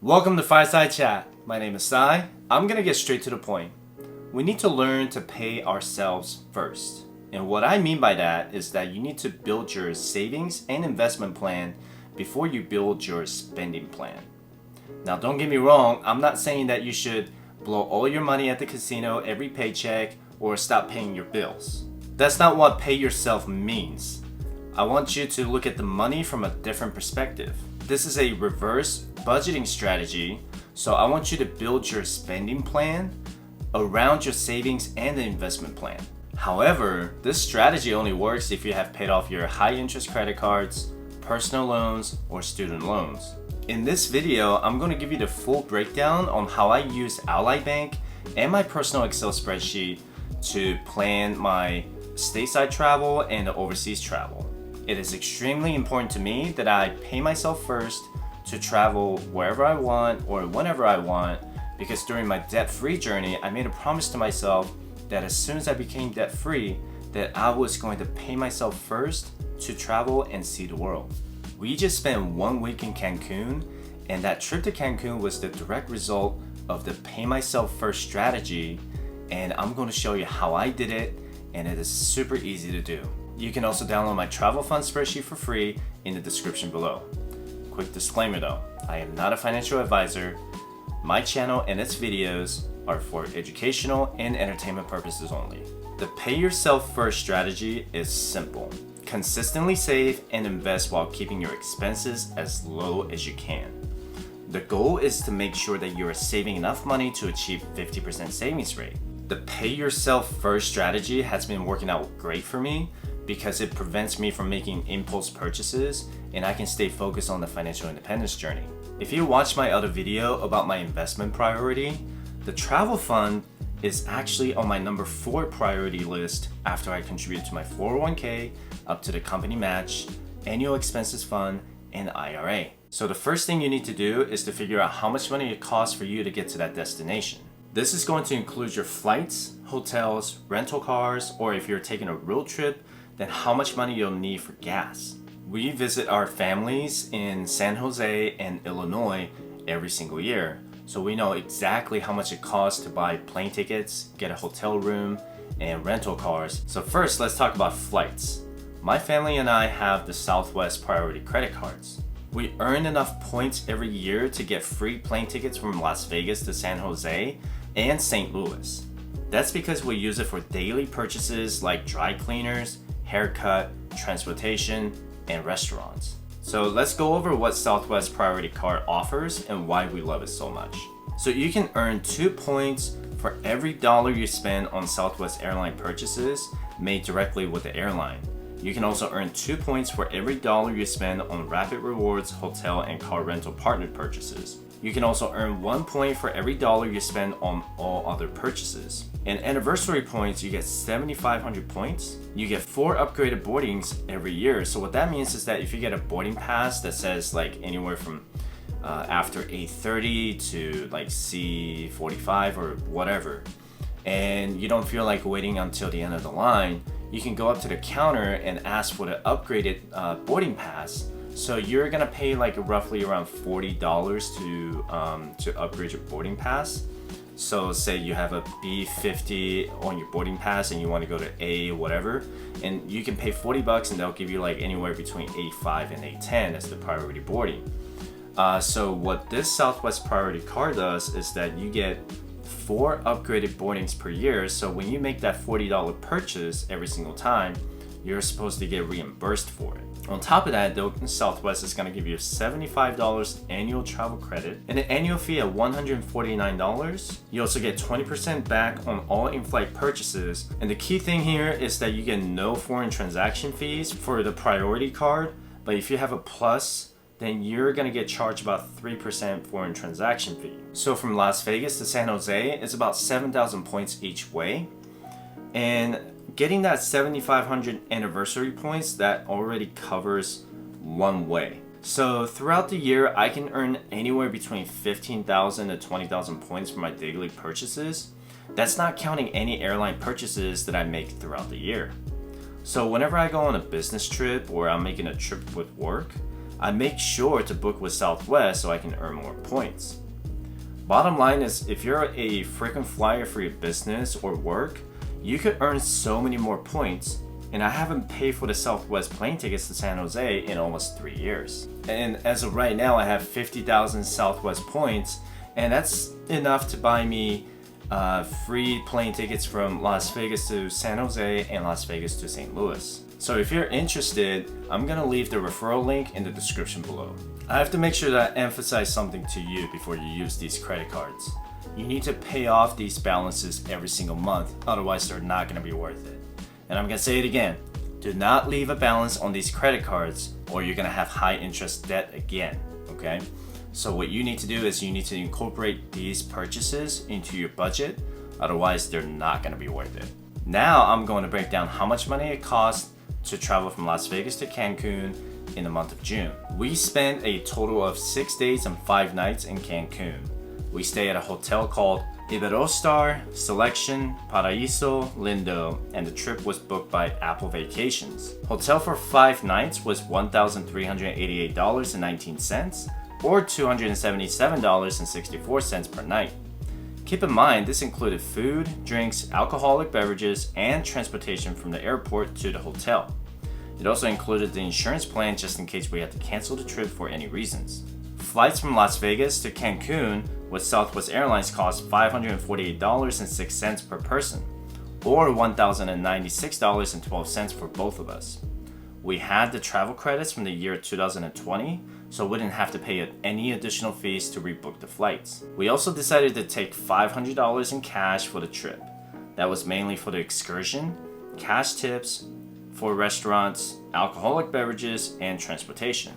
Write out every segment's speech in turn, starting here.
Welcome to Fireside Chat. My name is Sai. I'm gonna get straight to the point. We need to learn to pay ourselves first. And what I mean by that is that you need to build your savings and investment plan before you build your spending plan. Now, don't get me wrong, I'm not saying that you should blow all your money at the casino every paycheck or stop paying your bills. That's not what pay yourself means. I want you to look at the money from a different perspective. This is a reverse budgeting strategy, so I want you to build your spending plan around your savings and the investment plan. However, this strategy only works if you have paid off your high interest credit cards, personal loans, or student loans. In this video, I'm going to give you the full breakdown on how I use Ally Bank and my personal Excel spreadsheet to plan my stateside travel and overseas travel. It is extremely important to me that I pay myself first to travel wherever I want or whenever I want, because during my debt-free journey, I made a promise to myself that as soon as I became debt-free, that I was going to pay myself first to travel and see the world. We just spent 1 week in Cancun, and that trip to Cancun was the direct result of the pay myself first strategy, and I'm going to show you how I did it, and it is super easy to do. You can also download my travel fund spreadsheet for free in the description below. Quick disclaimer though, I am not a financial advisor. My channel and its videos are for educational and entertainment purposes only. The pay yourself first strategy is simple. Consistently save and invest while keeping your expenses as low as you can. The goal is to make sure that you are saving enough money to achieve 50% savings rate. The pay yourself first strategy has been working out great for me because it prevents me from making impulse purchases and I can stay focused on the financial independence journey. If you watched my other video about my investment priority, the travel fund is actually on my number 4 priority list after I contribute to my 401k, up to the company match, annual expenses fund, and IRA. So the first thing you need to do is to figure out how much money it costs for you to get to that destination. This is going to include your flights, hotels, rental cars, or if you're taking a road trip, then how much money you'll need for gas. We visit our families in San Jose and Illinois every single year, so we know exactly how much it costs to buy plane tickets, get a hotel room, and rental cars. So first, let's talk about flights. My family and I have the Southwest Priority credit cards. We earn enough points every year to get free plane tickets from Las Vegas to San Jose and St. Louis. That's because we use it for daily purchases like dry cleaners, haircut, transportation, and restaurants. So let's go over what Southwest Priority Card offers and why we love it so much. So you can earn 2 points for every dollar you spend on Southwest airline purchases made directly with the airline. You can also earn 2 points for every dollar you spend on Rapid Rewards hotel and car rental partner purchases. You can also earn 1 point for every dollar you spend on all other purchases. And anniversary points, you get 7,500 points. You get 4 upgraded boardings every year. So what that means is that if you get a boarding pass that says like anywhere from after 8:30 to like C45 or whatever, and you don't feel like waiting until the end of the line, you can go up to the counter and ask for the upgraded boarding pass. So you're gonna pay like roughly around $40 to upgrade your boarding pass. So say you have a B50 on your boarding pass and you want to go to A whatever, and you can pay $40 and they'll give you like anywhere between A5 and A10 as the priority boarding. So what this Southwest Priority card does is that you get 4 upgraded boardings per year. So when you make that $40 purchase every single time, you're supposed to get reimbursed for it. On top of that, though, Southwest is going to give you $75 annual travel credit and an annual fee of $149. You also get 20% back on all in-flight purchases. And the key thing here is that you get no foreign transaction fees for the priority card. But if you have a plus, then you're going to get charged about 3% foreign transaction fee. So from Las Vegas to San Jose, it's about 7,000 points each way. And getting that 7,500 anniversary points, that already covers one way. So throughout the year, I can earn anywhere between 15,000 to 20,000 points for my daily purchases. That's not counting any airline purchases that I make throughout the year. So whenever I go on a business trip or I'm making a trip with work, I make sure to book with Southwest so I can earn more points. Bottom line is, if you're a frequent flyer for your business or work, you could earn so many more points, and I haven't paid for the Southwest plane tickets to San Jose in almost 3 years. And as of right now, I have 50,000 Southwest points, and that's enough to buy me free plane tickets from Las Vegas to San Jose and Las Vegas to St. Louis. So if you're interested, I'm gonna leave the referral link in the description below. I have to make sure that I emphasize something to you before you use these credit cards. You need to pay off these balances every single month, otherwise they're not gonna be worth it. And I'm gonna say it again, do not leave a balance on these credit cards or you're gonna have high interest debt again, okay? So what you need to do is you need to incorporate these purchases into your budget, otherwise they're not gonna be worth it. Now I'm going to break down how much money it costs to travel from Las Vegas to Cancun in the month of June. We spent a total of 6 days and 5 nights in Cancun. We stay at a hotel called Iberostar, Selection, Paraíso, Lindo, and the trip was booked by Apple Vacations. Hotel for 5 nights was $1,388.19 or $277.64 per night. Keep in mind, this included food, drinks, alcoholic beverages, and transportation from the airport to the hotel. It also included the insurance plan just in case we had to cancel the trip for any reasons. Flights from Las Vegas to Cancun with Southwest Airlines cost $548.06 per person, or $1,096.12 for both of us. We had the travel credits from the year 2020, so we didn't have to pay any additional fees to rebook the flights. We also decided to take $500 in cash for the trip. That was mainly for the excursion, cash tips for restaurants, alcoholic beverages, and transportation.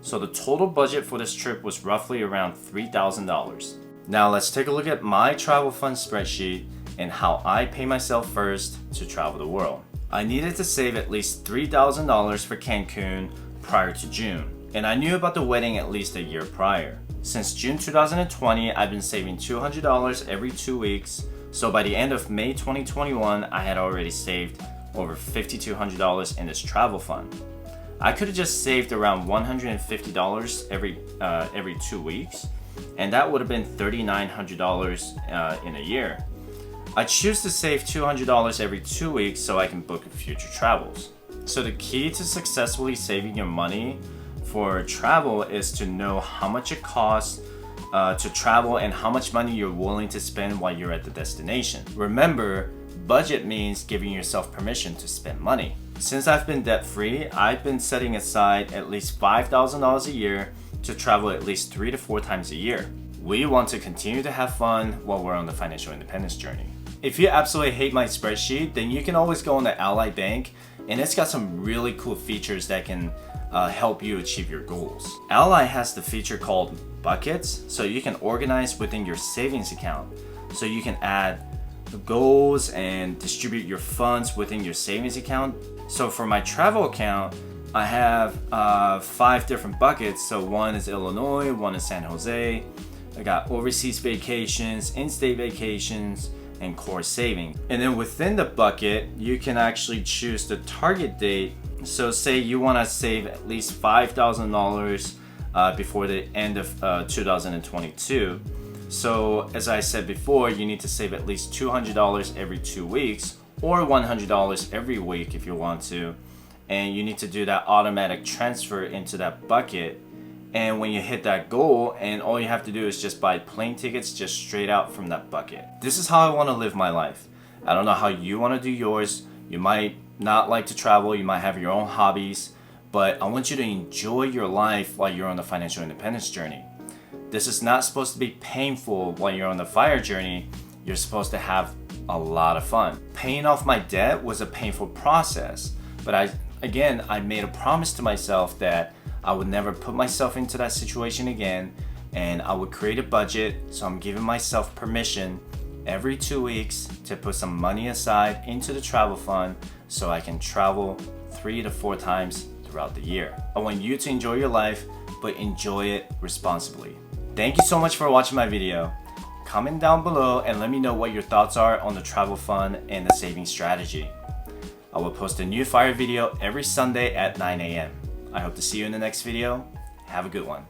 So the total budget for this trip was roughly around $3,000. Now let's take a look at my travel fund spreadsheet and how I pay myself first to travel the world. I needed to save at least $3,000 for Cancun prior to June, and I knew about the wedding at least a year prior. Since June 2020, I've been saving $200 every 2 weeks, so by the end of May 2021, I had already saved over $5,200 in this travel fund. I could have just saved around $150 every 2 weeks, and that would have been $3,900 in a year. I choose to save $200 every 2 weeks so I can book future travels. So the key to successfully saving your money for travel is to know how much it costs to travel and how much money you're willing to spend while you're at the destination. Remember, budget means giving yourself permission to spend money. Since I've been debt-free, I've been setting aside at least $5,000 a year to travel at least 3 to 4 times a year. We want to continue to have fun while we're on the financial independence journey. If you absolutely hate my spreadsheet, then you can always go on the Ally Bank, and it's got some really cool features that can help you achieve your goals. Ally has the feature called buckets, so you can organize within your savings account. So you can add goals and distribute your funds within your savings account. So for my travel account, I have 5 different buckets. So one is Illinois, one is San Jose. I got overseas vacations, in-state vacations, and core savings. And then within the bucket, you can actually choose the target date. So say you want to save at least $5,000 before the end of 2022. So as I said before, you need to save at least $200 every 2 weeks or $100 every week if you want to. And you need to do that automatic transfer into that bucket. And when you hit that goal, and all you have to do is just buy plane tickets just straight out from that bucket. This is how I want to live my life. I don't know how you want to do yours. You might not like to travel, you might have your own hobbies, but I want you to enjoy your life while you're on the financial independence journey. This is not supposed to be painful while you're on the FIRE journey. You're supposed to have a lot of fun. Paying off my debt was a painful process, but I made a promise to myself that I would never put myself into that situation again, and I would create a budget. So I'm giving myself permission every 2 weeks to put some money aside into the travel fund so I can travel 3 to 4 times throughout the year. I want you to enjoy your life, but enjoy it responsibly. Thank you so much for watching my video. Comment down below and let me know what your thoughts are on the travel fund and the saving strategy. I will post a new FIRE video every Sunday at 9 a.m. I hope to see you in the next video. Have a good one.